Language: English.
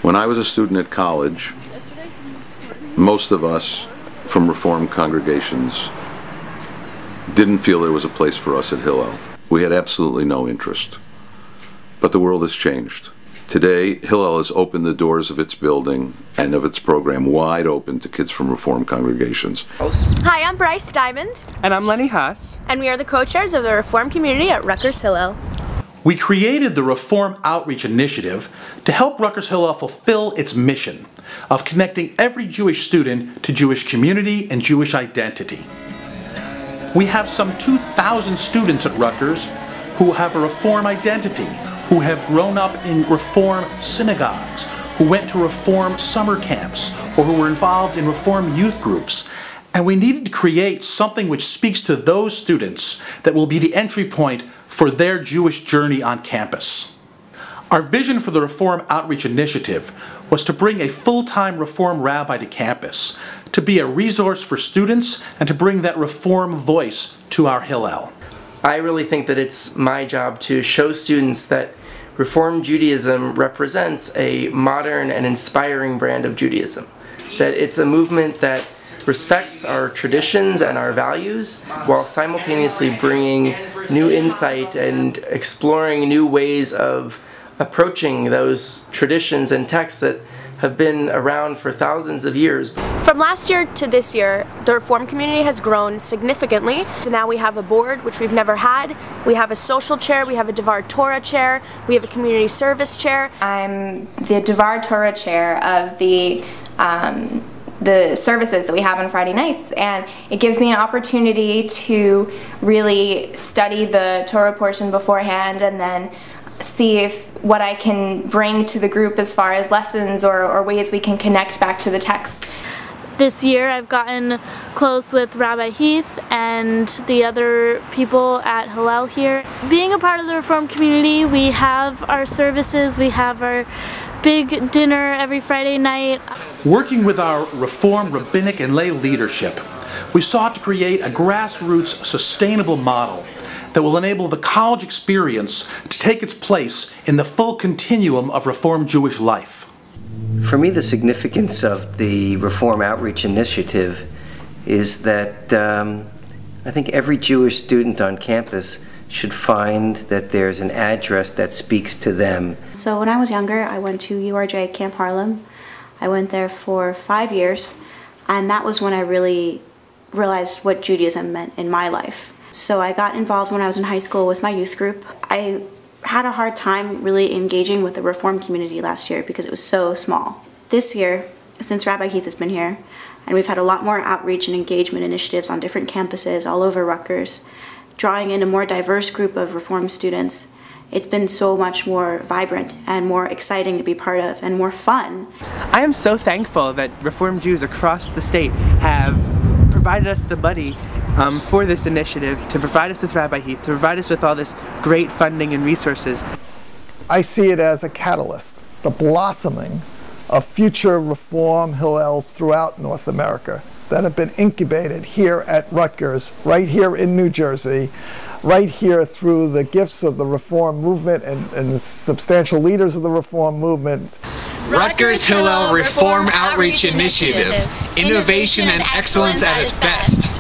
When I was a student at college, most of us from Reformed congregations didn't feel there was a place for us at Hillel. We had absolutely no interest. But the world has changed. Today, Hillel has opened the doors of its building and of its program wide open to kids from Reformed congregations. Hi, I'm Bryce Diamond. And I'm Lenny Haas. And we are the co-chairs of the Reformed community at Rutgers Hillel. We created the Reform Outreach Initiative to help Rutgers Hillel fulfill its mission of connecting every Jewish student to Jewish community and Jewish identity. We have some 2,000 students at Rutgers who have a Reform identity, who have grown up in Reform synagogues, who went to Reform summer camps, or who were involved in Reform youth groups. And we needed to create something which speaks to those students that will be the entry point for their Jewish journey on campus. Our vision for the Reform Outreach Initiative was to bring a full-time Reform rabbi to campus, to be a resource for students, and to bring that Reform voice to our Hillel. I really think that it's my job to show students that Reform Judaism represents a modern and inspiring brand of Judaism. That it's a movement that respects our traditions and our values while simultaneously bringing new insight and exploring new ways of approaching those traditions and texts that have been around for thousands of years. From last year to this year, the Reform community has grown significantly. So now we have a board, which we've never had. We have a social chair, we have a Devar Torah chair, we have a community service chair. I'm the Devar Torah chair of the services that we have on Friday nights, and it gives me an opportunity to really study the Torah portion beforehand and then see if what I can bring to the group as far as lessons or ways we can connect back to the text. This year I've gotten close with Rabbi Heath and the other people at Hillel here. Being a part of the Reform community, we have our services, we have our big dinner every Friday night. Working with our Reform rabbinic and lay leadership, we sought to create a grassroots sustainable model that will enable the college experience to take its place in the full continuum of Reform Jewish life. For me, the significance of the Reform Outreach Initiative is that I think every Jewish student on campus should find that there's an address that speaks to them. So when I was younger, I went to URJ Camp Harlem. I went there for 5 years, and that was when I really realized what Judaism meant in my life. So I got involved when I was in high school with my youth group. I had a hard time really engaging with the Reform community last year because it was so small. This year, since Rabbi Heath has been here, and we've had a lot more outreach and engagement initiatives on different campuses all over Rutgers, drawing in a more diverse group of Reform students, it's been so much more vibrant and more exciting to be part of and more fun. I am so thankful that Reform Jews across the state have provided us the money for this initiative, to provide us with Rabbi Heath, to provide us with all this great funding and resources. I see it as a catalyst, the blossoming of future Reform Hillels throughout North America that have been incubated here at Rutgers, right here in New Jersey, right here through the gifts of the Reform movement and the substantial leaders of the Reform movement. Rutgers Hillel Reform Outreach Initiative. Innovation and excellence at its best.